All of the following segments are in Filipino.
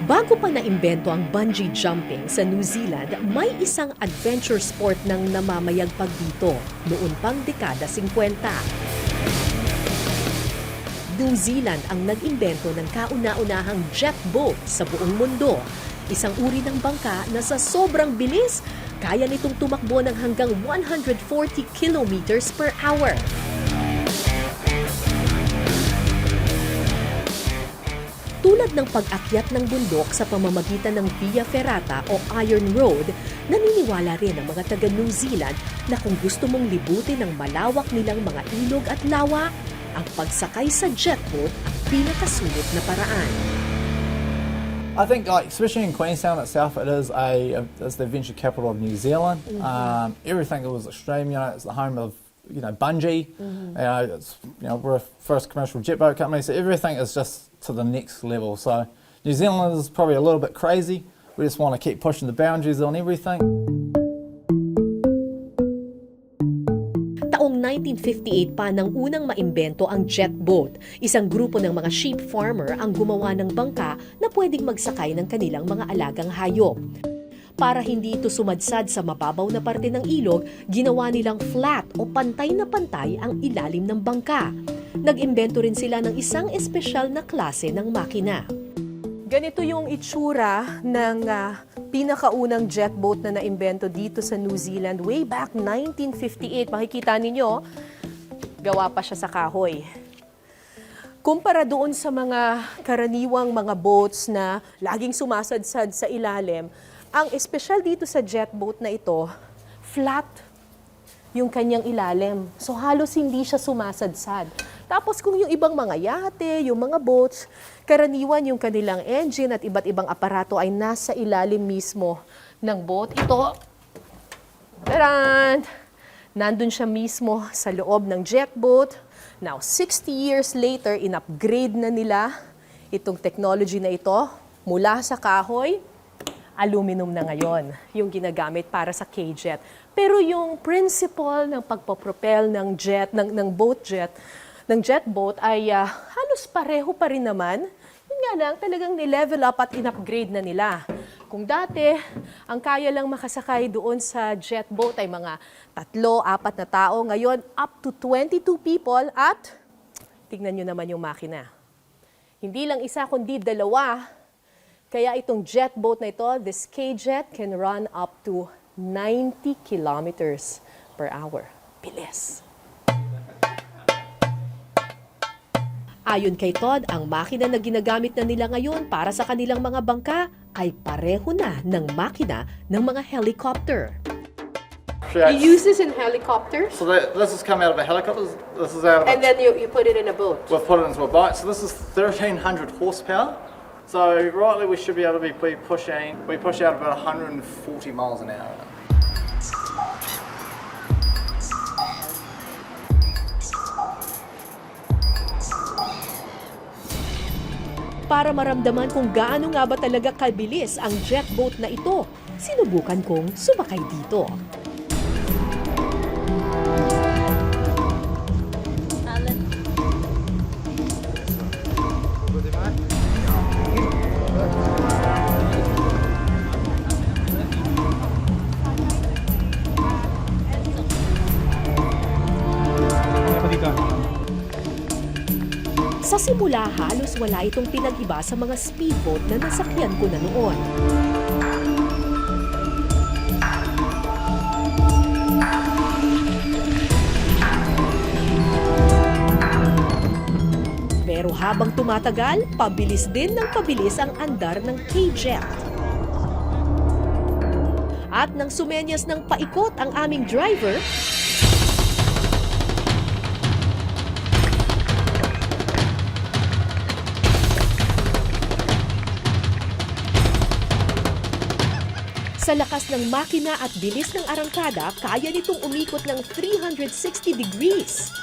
Bago pa naimbento ang bungee jumping sa New Zealand, may isang adventure sport nang namamayagpag dito noon pang dekada 50. New Zealand ang nag-imbento ng kauna-unahang jet boat sa buong mundo. Isang uri ng bangka na sa sobrang bilis, kaya nitong tumakbo ng hanggang 140 kilometers per hour. Tulad ng pag-akyat ng bundok sa pamamagitan ng Via Ferrata o Iron Road, naniniwala rin ang mga taga New Zealand na kung gusto mong libutin ang malawak nilang mga ilog at lawa, ang pagsakay sa jet boat ang pinakasunod na paraan. I think, especially in Queenstown itself, it's the adventure capital of New Zealand. Everything was extreme. It's the home of bungee. We're a first commercial jet boat company, so everything is just to the next level. So New Zealand is probably a little bit crazy. We just want to keep pushing the boundaries on everything. Taong 1958 pa nang unang maimbento ang jet boat. Isang grupo ng mga sheep farmer ang gumawa ng bangka na pwedeng magsakay ng kanilang mga alagang hayop. Para hindi ito sumadsad sa mababaw na parte ng ilog, ginawa nilang flat o pantay na pantay ang ilalim ng bangka. Nag-imbento rin sila ng isang espesyal na klase ng makina. Ganito yung itsura ng pinakaunang jet boat na naimbento dito sa New Zealand way back 1958. Makikita ninyo, gawa pa siya sa kahoy. Kumpara doon sa mga karaniwang mga boats na laging sumasadsad sa ilalim, ang espesyal dito sa jet boat na ito, flat yung kanyang ilalim. So halos hindi siya sumasadsad. Tapos kung yung ibang mga yate, yung mga boats, karaniwan yung kanilang engine at iba't ibang aparato ay nasa ilalim mismo ng boat. Ito, taran! Nandun siya mismo sa loob ng jet boat. Now, 60 years later, in-upgrade na nila itong technology na ito mula sa kahoy, aluminum na ngayon yung ginagamit para sa K-jet. Pero yung principle ng pagpapropel ng jet, ng boat jet, ng jet boat ay halos pareho pa rin naman. Yun nga lang, talagang ni-level up at in-upgrade na nila. Kung dati, ang kaya lang makasakay doon sa jet boat ay mga 3-4 na tao. Ngayon, up to 22 people at tignan nyo naman yung makina. Hindi lang isa kundi dalawa. Kaya itong jet boat na ito, this K-jet, can run up to 90 kilometers per hour. Bilis. Ayon kay Todd, ang makina na ginagamit na nila ngayon para sa kanilang mga bangka ay pareho na ng makina ng mga helicopter. You use this in helicopters? So this has come out of a helicopter. This is out of And then you put it in a boat? We've put it into a boat. So this is 1,300 horsepower. So rightly we should be able to be pushing, we push out about 140 miles an hour. Para maramdaman kung gaano nga ba talaga kabilis ang jet boat na ito, sinubukan kong sumakay dito. Sa simula, halos wala itong pinag-iba sa mga speedboat na nasakyan ko na noon. Pero habang tumatagal, pabilis din ng pabilis ang andar ng K-jet. At nang sumenyas ng paikot ang aming driver, sa lakas ng makina at bilis ng arangkada, kaya nitong umikot ng 360 degrees.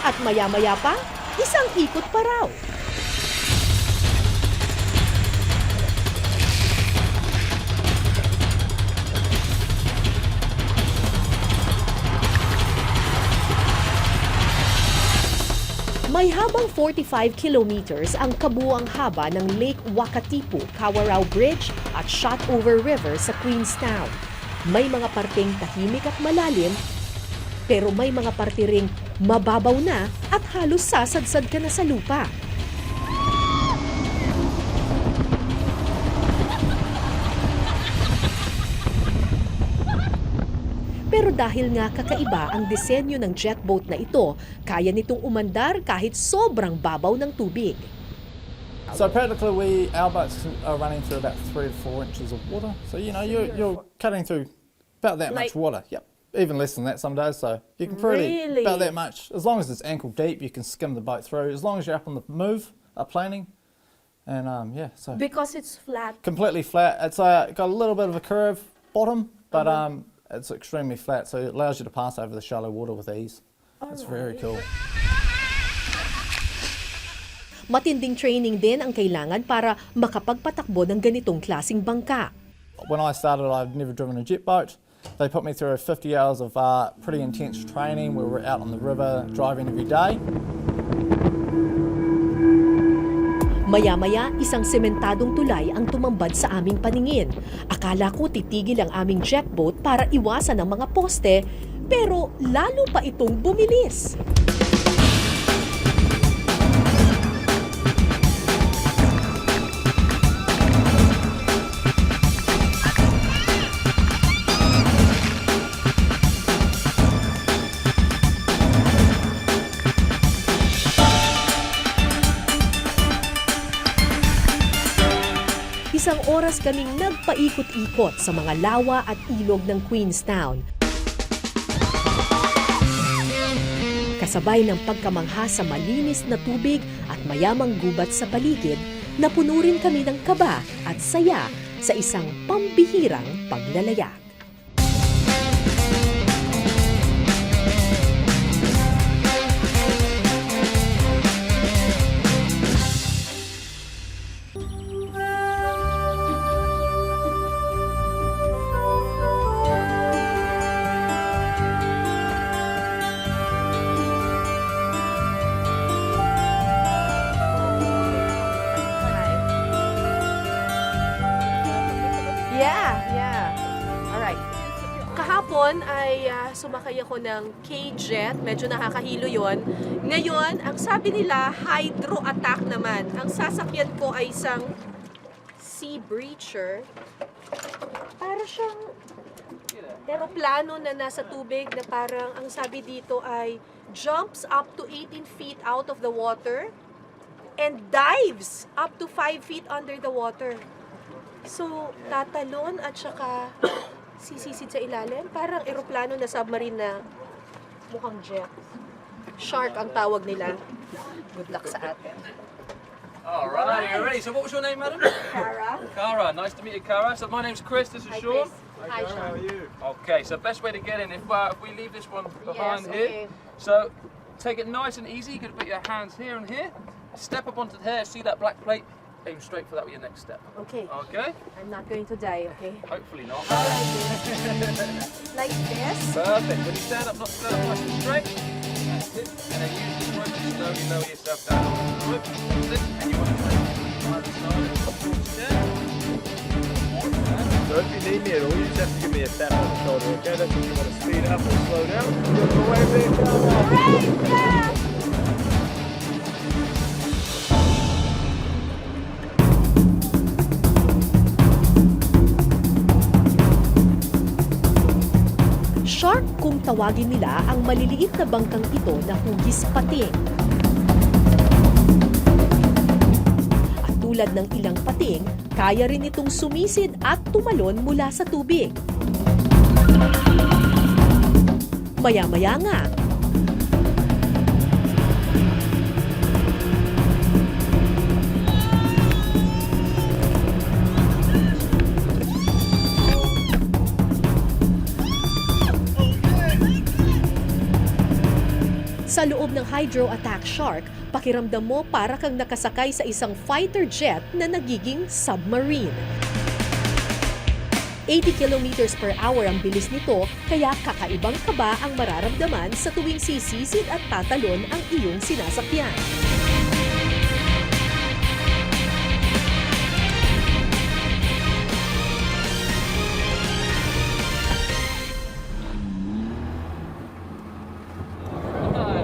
At maya-maya pa, isang ikot pa raw. May habang 45 kilometers ang kabuuang haba ng Lake Wakatipu, Kawarau Bridge at Shotover River sa Queenstown. May mga parteng tahimik at malalim, pero may mga parte ring mababaw na at halos sasadsad ka na sa lupa. Pero dahil nga kakaiba ang disenyo ng jet boat na ito, kaya nitong umandar kahit sobrang babaw ng tubig. So practically, our boats are running through about 3 to 4 inches of water. So you're cutting through about that much water. Yep, even less than that some days. So you can Really? about that much. As long as it's ankle deep, you can skim the boat through. As long as you're up on the move, planing, and so Because it's flat. completely flat. It's got a little bit of a curve bottom, but it's extremely flat, so it allows you to pass over the shallow water with ease. It's very cool. Matinding training din ang kailangan para makapagpatakbo ng ganitong klasing bangka. When I started, I'd never driven a jet boat. They put me through 50 hours of pretty intense training where we're out on the river driving every day. Maya-maya, isang sementadong tulay ang tumambad sa aming paningin. Akala ko titigil ang aming jet boat para iwasan ang mga poste, pero lalo pa itong bumilis. Isang oras kaming nagpaikot-ikot sa mga lawa at ilog ng Queenstown. Kasabay ng pagkamangha sa malinis na tubig at mayamang gubat sa paligid, napuno rin kami ng kaba at saya sa isang pambihirang paglalayag. Yeah. Alright. Kahapon ay sumakay ako ng K-Jet. Medyo nakakahilo yon. Ngayon, ang sabi nila, hydro attack naman. Ang sasakyan ko ay isang Sea Breacher. Para siyang eroplano na nasa tubig na parang, ang sabi dito ay jumps up to 18 feet out of the water and dives up to 5 feet under the water. So, tatalon at saka sisisid sa ilalim. Parang eroplano na submarine na mukhang jet. Shark ang tawag nila. Good luck sa atin. All right, you ready? So what was your name, madam? Cara. Cara, nice to meet you, Cara. So my name's Chris, this is Sean. Hi, Sean. How are you? Okay, so best way to get in, if we leave this one behind Yes, here. okay. So take it nice and easy. You're going to put your hands here and here. Step up onto here, see that black plate? Aim straight for that with your next step. Okay. Okay? I'm not going to die, okay? Hopefully not. Like this? Perfect. When you stand up, not stand up nice and straight. That's it. And then use the rope to slowly lower yourself down on the rope. That's it. And you want to play either side. So if you need me at all, you just have to give me a tap on the shoulder, okay? That's if you want to speed up or slow down. Go away there, Cara. Shark kung tawagin nila ang maliliit na bangkang ito na hugis pating. At tulad ng ilang pating, kaya rin itong sumisid at tumalon mula sa tubig. Maya-maya nga, sa loob ng hydro attack shark, pakiramdam mo para kang nakasakay sa isang fighter jet na nagiging submarine. 80 kilometers per hour ang bilis nito, kaya kakaibang kaba ang mararamdaman sa tuwing sisisid at tatalon ang iyong sinasakyan.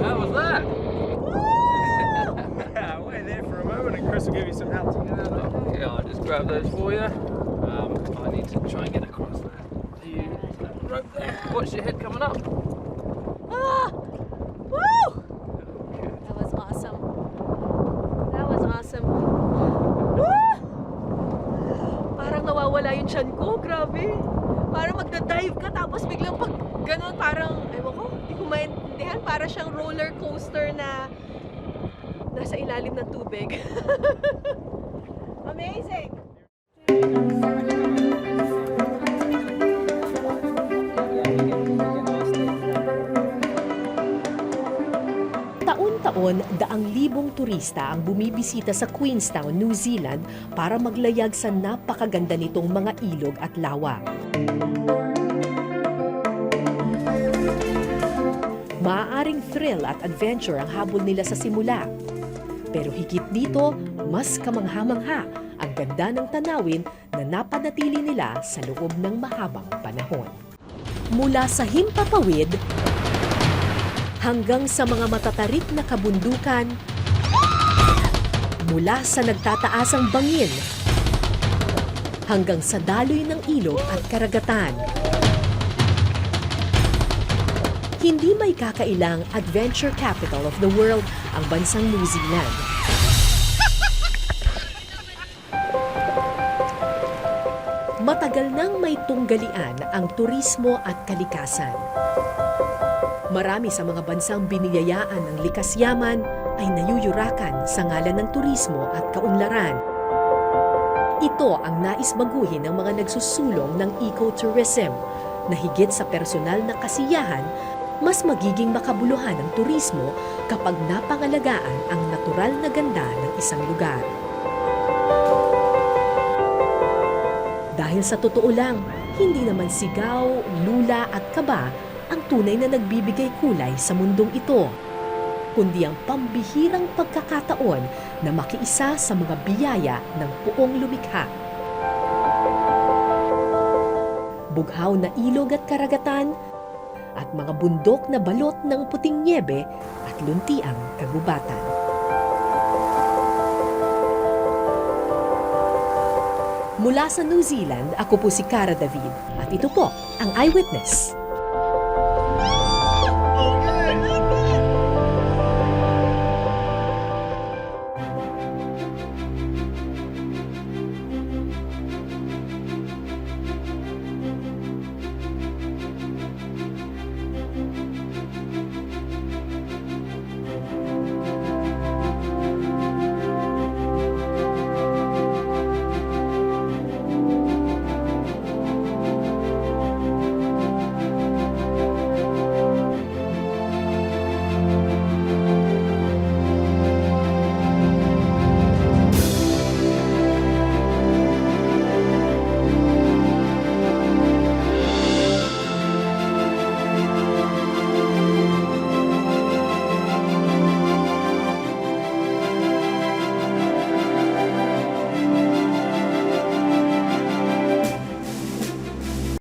How was that? Wait there for a moment and Chris will give you some help to get out of there. Yeah, I'll just grab those for you. I need to try and get across there. Rope there. Watch your head coming up. Ah! Woo! That was awesome. That was awesome. Woo! Parang nawawala yung tiyan ko, grabe. Parang magda-dive ka tapos biglang pag ganun parang, ewan ko, hindi ko maintindihan. Para siyang roller coaster na nasa ilalim ng tubig. Amazing! Taon-taon, daang libong turista ang bumibisita sa Queenstown, New Zealand para maglayag sa napakaganda nitong mga ilog at lawa. Maaaring thrill at adventure ang habol nila sa simula. Pero higit dito, mas kamangha-mangha ang ganda ng tanawin na napanatili nila sa loob ng mahabang panahon. Mula sa himpapawid hanggang sa mga matatarik na kabundukan, mula sa nagtataasang bangin hanggang sa daloy ng ilog at karagatan. Hindi may kakailang adventure capital of the world ang bansang New Zealand. Matagal nang may tunggalian ang turismo at kalikasan. Marami sa mga bansang biniyayaan ng likas yaman ay nayuyurakan sa ngalan ng turismo at kaunlaran. Ito ang nais baguhin ng mga nagsusulong ng ecotourism na higit sa personal na kasiyahan, mas magiging makabuluhan ang turismo kapag napangalagaan ang natural na ganda ng isang lugar. Dahil sa totoo lang, hindi naman sigaw, lula at kaba ang tunay na nagbibigay kulay sa mundong ito, kundi ang pambihirang pagkakataon na makiisa sa mga biyaya ng puong lumikha. Bughaw na ilog at karagatan, at mga bundok na balot ng puting nyebe at luntiang kagubatan. Mula sa New Zealand, ako po si Cara David at ito po ang Eyewitness.